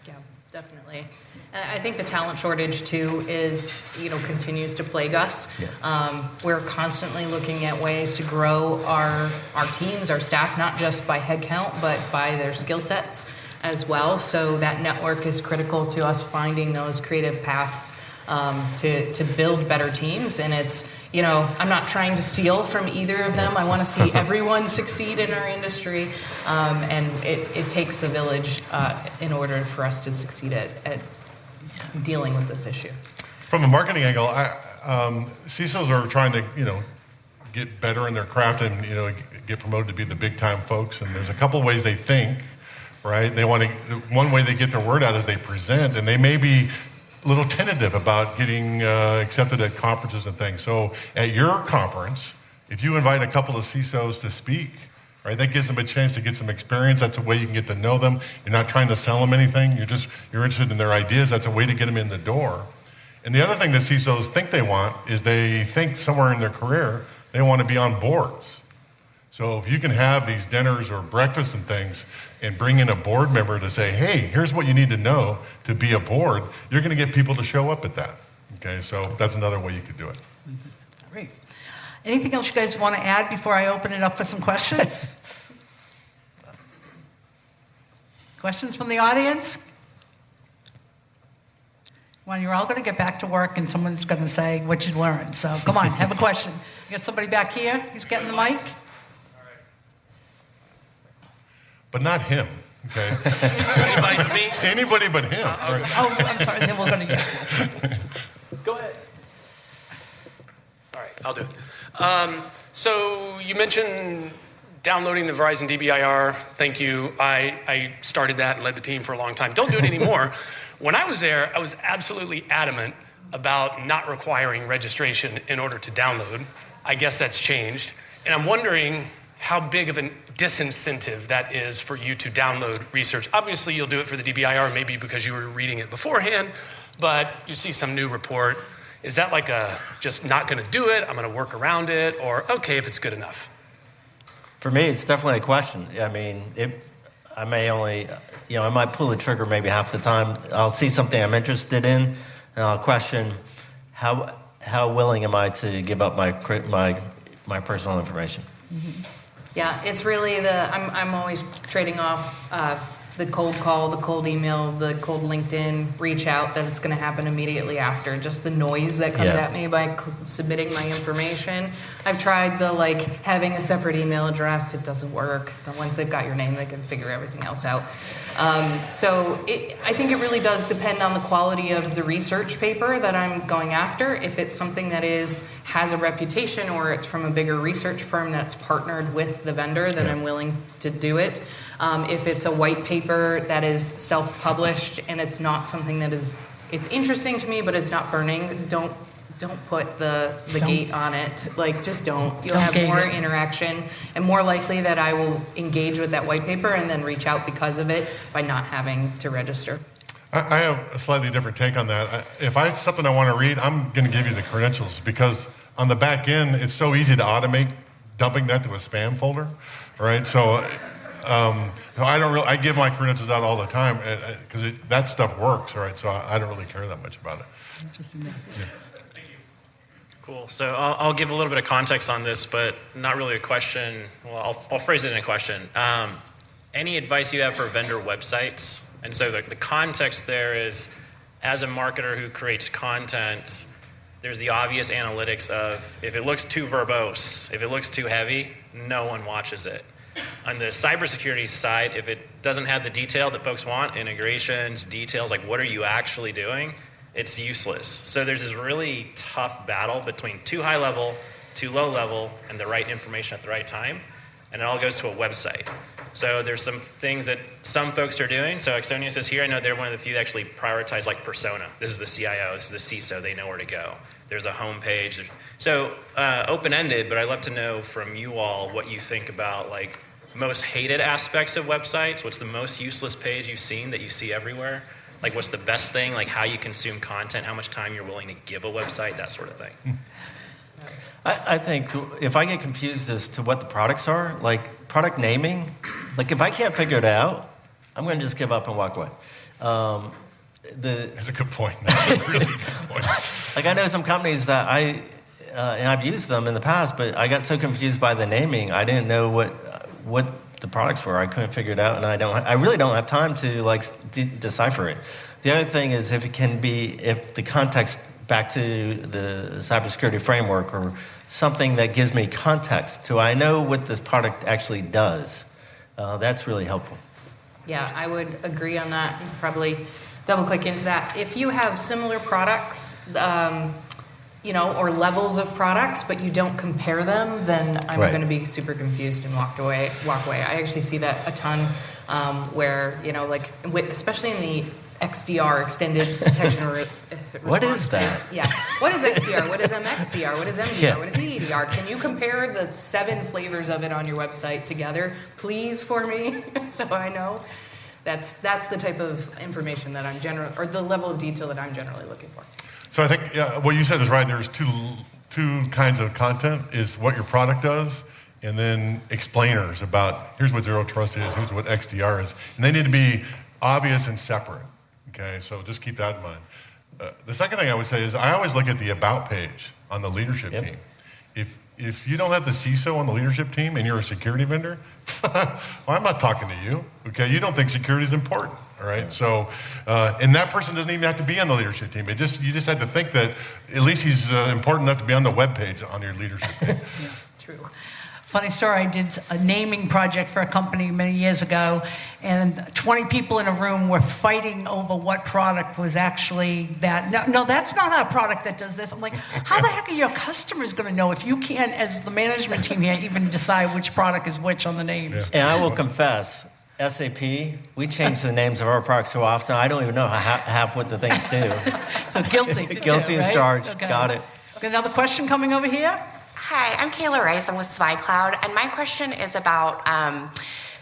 Yeah, definitely. And I think the talent shortage too is, continues to plague us. We're constantly looking at ways to grow our teams, our staff, not just by headcount, but by their skill sets as well. So that network is critical to us finding those creative paths to build better teams. And it's, I'm not trying to steal from either of them. I want to see everyone succeed in our industry. And it takes a village in order for us to succeed at dealing with this issue. From a marketing angle, CISOs are trying to, get better in their craft and, get promoted to be the big time folks. And there's a couple of ways they think, right? One way they get their word out is they present, and they may be a little tentative about getting accepted at conferences and things. So at your conference, if you invite a couple of CISOs to speak, right, that gives them a chance to get some experience. That's a way you can get to know them. You're not trying to sell them anything. You're interested in their ideas. That's a way to get them in the door. And the other thing that CISOs think they want is they think somewhere in their career they want to be on boards. So if you can have these dinners or breakfasts and things and bring in a board member to say, hey, here's what you need to know to be a board, you're going to get people to show up at that. Okay, so that's another way you could do it. Great. Anything else you guys want to add before I open it up for some questions? Questions from the audience? Well, you're all going to get back to work and someone's going to say what you learned. So come on, have a question. You got somebody back here? He's getting the mic? But not him, okay? Anybody but me? Anybody but him. Okay. Oh, I'm sorry, then we're going to get Go ahead. All right, I'll do it. So you mentioned downloading the Verizon DBIR. Thank you. I started that and led the team for a long time. Don't do it anymore. When I was there, I was absolutely adamant about not requiring registration in order to download. I guess that's changed. And I'm wondering how big of a disincentive that is for you to download research. Obviously, you'll do it for the DBIR, maybe because you were reading it beforehand, but you see some new report. Is that like just not going to do it, I'm going to work around it, or okay if it's good enough? For me, it's definitely a question. I may only, I might pull the trigger maybe half the time. I'll see something I'm interested in, and I'll question how willing am I to give up my personal information. Mm-hmm. Yeah, it's really I'm always trading off the cold call, the cold email, the cold LinkedIn reach out that it's going to happen immediately after. Just the noise that comes at me by submitting my information. I've tried the having a separate email address. It doesn't work. Once they've got your name, they can figure everything else out. I think it really does depend on the quality of the research paper that I'm going after. If it's something that has a reputation, or it's from a bigger research firm that's partnered with the vendor, then I'm willing to do it. If it's a white paper that is self-published and it's not something that it's interesting to me, but it's not burning, don't put the gate on it. Just don't. You'll have more interaction and more likely that I will engage with that white paper and then reach out because of it by not having to register. I have a slightly different take on that. If I have something I want to read, I'm going to give you the credentials, because on the back end, it's so easy to automate dumping that to a spam folder, right? So I give my credentials out all the time because that stuff works, right? So I don't really care that much about it. Interesting. Yeah. Cool. So I'll give a little bit of context on this, but not really a question. Well, I'll phrase it in a question. Any advice you have for vendor websites? And so the context there is, as a marketer who creates content, there's the obvious analytics of, if it looks too verbose, if it looks too heavy, no one watches it. On the cybersecurity side, if it doesn't have the detail that folks want, integrations, details, what are you actually doing, it's useless. So there's this really tough battle between too high level, too low level, and the right information at the right time. And it all goes to a website. So there's some things that some folks are doing. So Axonius is here. I know they're one of the few that actually prioritize persona. This is the CIO, this is the CISO, they know where to go. There's a home page. So open-ended, but I'd love to know from you all what you think about most hated aspects of websites. What's the most useless page you've seen that you see everywhere? What's the best thing, how you consume content, how much time you're willing to give a website, that sort of thing. I think if I get confused as to what the products are, product naming, if I can't figure it out, I'm going to just give up and walk away. That's a good point. That's a really good point. I know some companies that and I've used them in the past, but I got so confused by the naming, I didn't know what the products were. I couldn't figure it out, and I really don't have time to decipher it. The other thing is if the context back to the cybersecurity framework, or something that gives me context to I know what this product actually does. That's really helpful. Yeah, I would agree on that and probably double click into that. If you have similar products, or levels of products, but you don't compare them, then I'm going to be super confused and walk away. I actually see that a ton, where especially in the XDR, extended detection response. What is that? Yeah. What is XDR? What is MXDR? What is MDR? Yeah. What is EDR? Can you compare the 7 flavors of it on your website together, please, for me, so I know? That's the type of information that or the level of detail that I'm generally looking for. So I think what you said is right. There's two kinds of content: is what your product does, and then explainers about here's what zero trust is, here's what XDR is, and they need to be obvious and separate. Okay, so just keep that in mind. The second thing I would say is I always look at the about page on the leadership team. If you don't have the CISO on the leadership team and you're a security vendor, well, I'm not talking to you. Okay, you don't think security is important. All right, yeah. So and that person doesn't even have to be on the leadership team. You just have to think that at least he's important enough to be on the web page on your leadership team. Yeah, true. Funny story, I did a naming project for a company many years ago, and 20 people in a room were fighting over what product was actually that. No, that's not our product that does this. I'm like, how the heck are your customers going to know if you can't, as the management team here, even decide which product is which on the names? Yeah. And I will confess, SAP, we change the names of our products so often, I don't even know half what the things do. So guilty. Guilty as charged. Okay. Got it. Got another question coming over here? Hi, I'm Kayla Rice. I'm with SpyCloud, and my question is about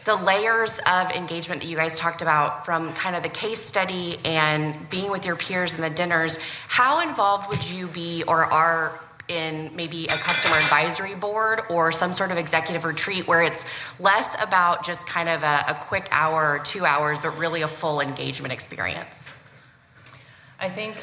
the layers of engagement that you guys talked about, from kind of the case study and being with your peers and the dinners. How involved would you be or are in maybe a customer advisory board or some sort of executive retreat where it's less about just kind of a quick hour or 2 hours, but really a full engagement experience? I think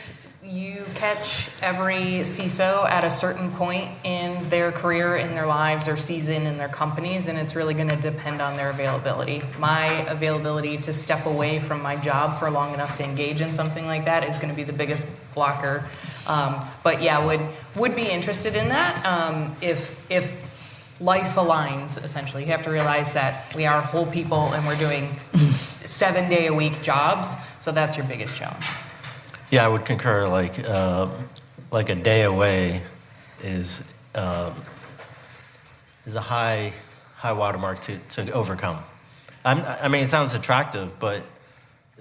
you catch every CISO at a certain point in their career, in their lives, or season in their companies, and it's really going to depend on their availability. My availability to step away from my job for long enough to engage in something like that is going to be the biggest blocker. But yeah, would be interested in that if life aligns, essentially. You have to realize that we are whole people and we're doing 7-day-a-week jobs, so that's your biggest challenge. Yeah, I would concur. Like a day away is a high watermark to overcome. I mean, it sounds attractive, but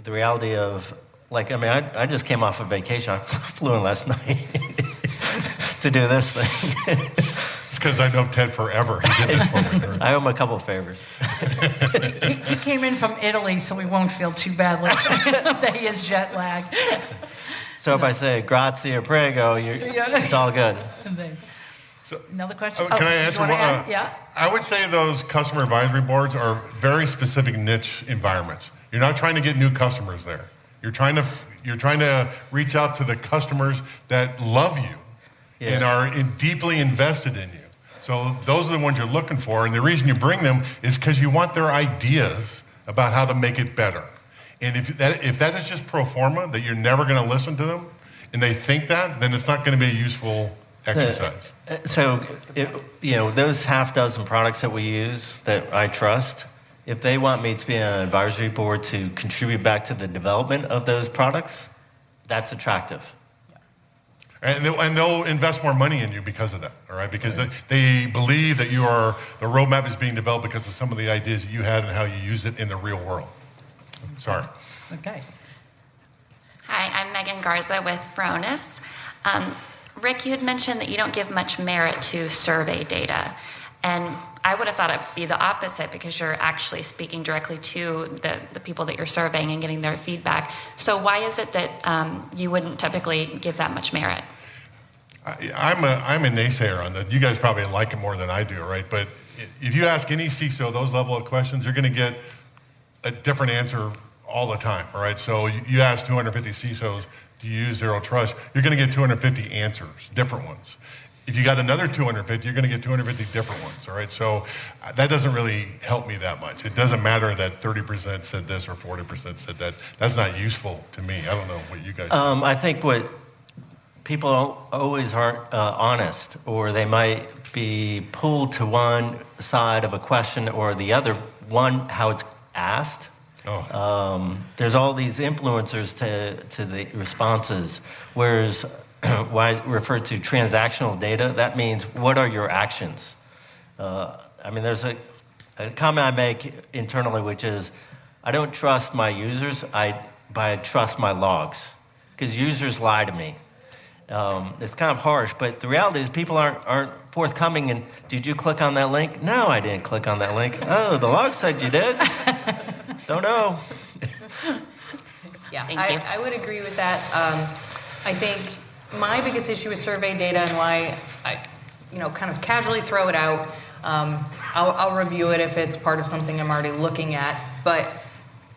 the reality of I just came off a vacation. I flew in last night to do this thing. It's because I know Ted forever. He did this for me. I owe him a couple of favors. He came in from Italy, so we won't feel too badly that he is jet lagged. So if I say grazie or prego, it's all good. So, another question? Can I answer one? Yeah. I would say those customer advisory boards are very specific niche environments. You're not trying to get new customers there. You're trying to reach out to the customers that love you and are deeply invested in you. So those are the ones you're looking for, and the reason you bring them is because you want their ideas about how to make it better. And if that is just pro forma, that you're never going to listen to them, and they think that, then it's not going to be a useful exercise. So, those half dozen products that we use that I trust, if they want me to be on an advisory board to contribute back to the development of those products, that's attractive. And they'll invest more money in you because of that, all right? Because they believe that the roadmap is being developed because of some of the ideas that you had and how you use it in the real world. Sorry. Okay. Hi, I'm Megan Garza with Fronis. Rick, you had mentioned that you don't give much merit to survey data. And I would have thought it'd be the opposite because you're actually speaking directly to the people that you're surveying and getting their feedback. So why is it that you wouldn't typically give that much merit? I'm a naysayer on that. You guys probably like it more than I do, right? But if you ask any CISO those level of questions, you're going to get a different answer all the time, all right? So you ask 250 CISOs, do you use Zero Trust? You're going to get 250 answers, different ones. If you got another 250, you're going to get 250 different ones, all right? So that doesn't really help me that much. It doesn't matter that 30% said this or 40% said that. That's not useful to me. I don't know what you guys think. I think what people always aren't honest, or they might be pulled to one side of a question or the other, one, how it's asked. There's all these influencers to the responses, whereas when I refer to transactional data, that means what are your actions? There's a comment I make internally, which is I don't trust my users, but I trust my logs, because users lie to me. It's kind of harsh, but the reality is people aren't forthcoming. And did you click on that link? No, I didn't click on that link. Oh, the log said you did. Don't know. Yeah, Thank you. I would agree with that. I think my biggest issue with survey data and why I, kind of casually throw it out. I'll review it if it's part of something I'm already looking at, but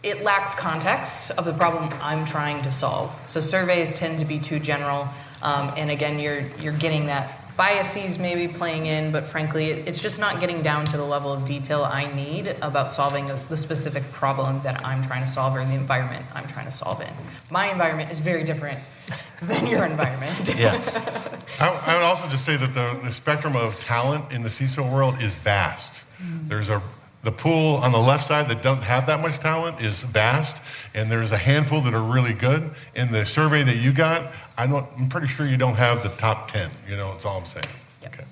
it lacks context of the problem I'm trying to solve. So surveys tend to be too general, and again, you're getting that biases maybe playing in, but frankly, it's just not getting down to the level of detail I need about solving the specific problem that I'm trying to solve or in the environment I'm trying to solve in. My environment is very different than your environment. Yeah. I would also just say that the spectrum of talent in the CISO world is vast. Mm-hmm. There's the pool on the left side that don't have that much talent is vast, and there's a handful that are really good. In the survey that you got, I'm pretty sure you don't have the top 10. That's all I'm saying. Yep. Okay.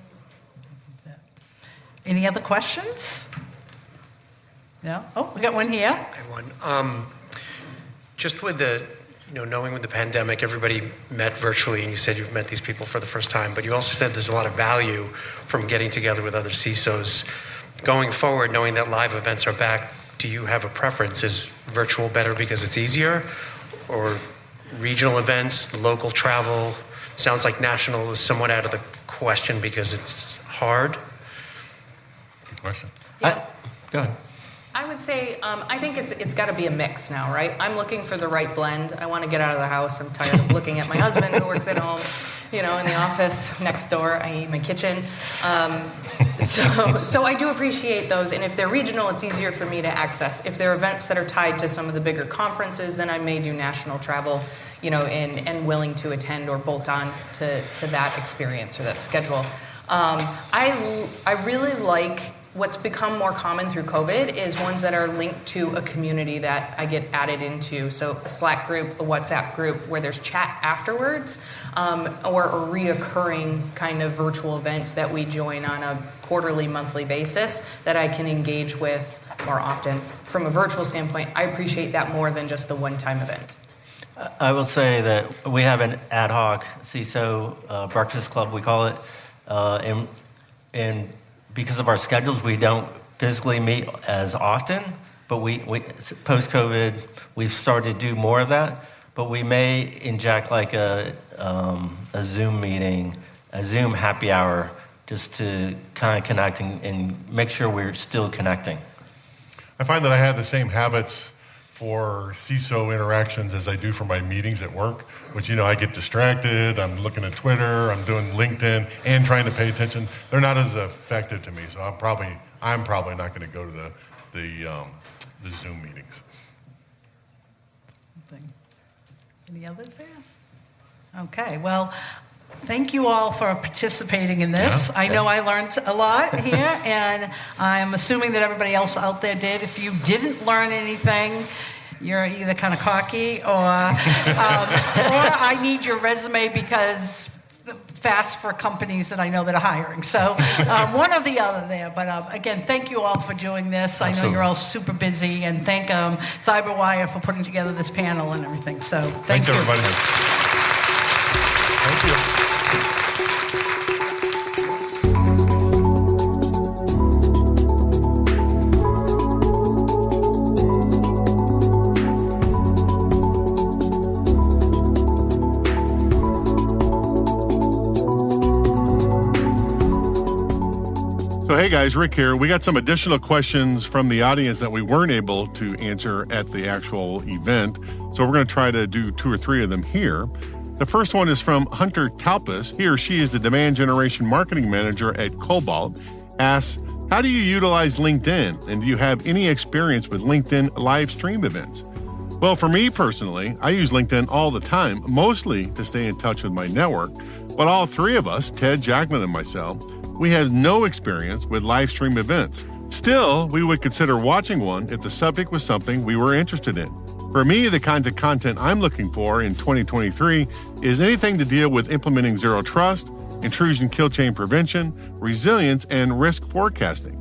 Any other questions? No? Oh, we got one here. I have one. Just with the, knowing with the pandemic, everybody met virtually, and you said you've met these people for the first time, but you also said there's a lot of value from getting together with other CISOs. Going forward, knowing that live events are back, do you have a preference? Is virtual better because it's easier? Or regional events, local travel? Sounds like national is somewhat out of the question because it's hard. Good question. Go ahead. I would say I think it's got to be a mix now, right? I'm looking for the right blend. I want to get out of the house. I'm tired of looking at my husband who works at home, in the office next door, i.e. my kitchen. So I do appreciate those, and if they're regional, it's easier for me to access. If they're events that are tied to some of the bigger conferences, then I may do national travel, and willing to attend or bolt on to that experience or that schedule. I really like what's become more common through COVID is ones that are linked to a community that I get added into. So a Slack group, a WhatsApp group where there's chat afterwards, or a reoccurring kind of virtual event that we join on a quarterly, monthly basis that I can engage with more often. From a virtual standpoint, I appreciate that more than just the one-time event. I will say that we have an ad hoc CISO breakfast club, we call it, and because of our schedules, we don't physically meet as often, but we post-COVID, we've started to do more of that, but we may inject like a Zoom meeting, a Zoom happy hour, just to kind of connect and make sure we're still connecting. I find that I have the same habits for CISO interactions as I do for my meetings at work, which, I get distracted, I'm looking at Twitter, I'm doing LinkedIn, and trying to pay attention. They're not as effective to me, so I'm probably not going to go to the Zoom meetings. Any others there? Okay, well, thank you all for participating in this. Yeah. I know I learned a lot here, and I'm assuming that everybody else out there did. If you didn't learn anything, you're either kind of cocky or I need your resume because fast for companies that I know that are hiring. So one or the other there. But again, thank you all for doing this. Absolutely. I know you're all super busy, and thank CyberWire for putting together this panel and everything. So thanks you. Everybody. Thank you. Hey guys, Rick here. We got some additional questions from the audience that we weren't able to answer at the actual event. So we're going to try to do 2 or 3 of them here. The first one is from Hunter Talpas. He or she is the demand generation marketing manager at Cobalt. Asks, how do you utilize LinkedIn? And do you have any experience with LinkedIn live stream events? Well, for me personally, I use LinkedIn all the time, mostly to stay in touch with my network. But all 3 of us, Ted, Jaclyn, and myself, we have no experience with live stream events. Still, we would consider watching one if the subject was something we were interested in. For me, the kinds of content I'm looking for in 2023 is anything to deal with implementing zero trust, intrusion kill chain prevention, resilience, and risk forecasting.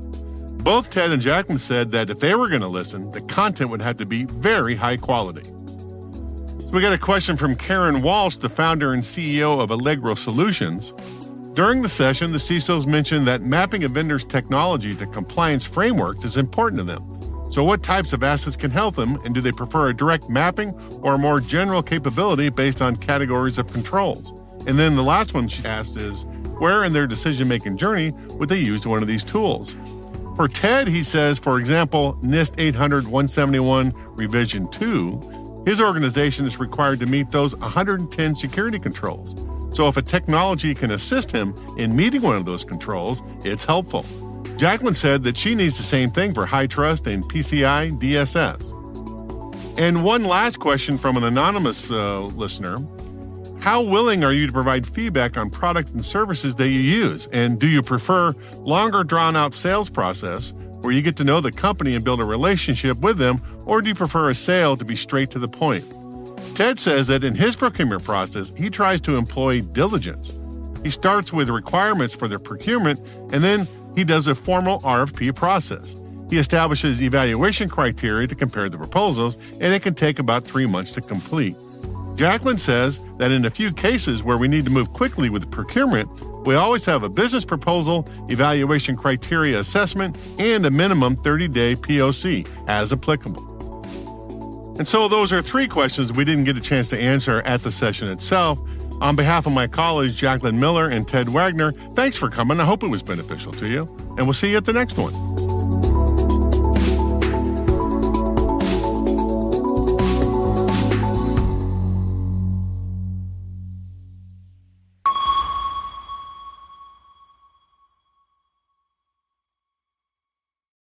Both Ted and Jaclyn said that if they were going to listen, the content would have to be very high quality. So we got a question from Karen Walsh, the founder and CEO of Allegro Solutions. During the session, the CISOs mentioned that mapping a vendor's technology to compliance frameworks is important to them. So what types of assets can help them, and do they prefer a direct mapping or a more general capability based on categories of controls? And then the last one she asked is, where in their decision-making journey would they use one of these tools? For Ted, he says, for example, NIST 800-171 Revision 2, his organization is required to meet those 110 security controls. So if a technology can assist him in meeting one of those controls, it's helpful. Jaclyn said that she needs the same thing for high trust and PCI DSS. And one last question from an anonymous listener. How willing are you to provide feedback on products and services that you use? And do you prefer longer drawn-out sales process where you get to know the company and build a relationship with them, or do you prefer a sale to be straight to the point? Ted says that in his procurement process, he tries to employ diligence. He starts with requirements for their procurement, and then he does a formal RFP process. He establishes evaluation criteria to compare the proposals, and it can take about 3 months to complete. Jaclyn says that in a few cases where we need to move quickly with procurement, we always have a business proposal, evaluation criteria assessment, and a minimum 30-day POC as applicable. And so those are 3 questions we didn't get a chance to answer at the session itself. On behalf of my colleagues, Jaclyn Miller and Ted Wagner, thanks for coming. I hope it was beneficial to you, and we'll see you at the next one.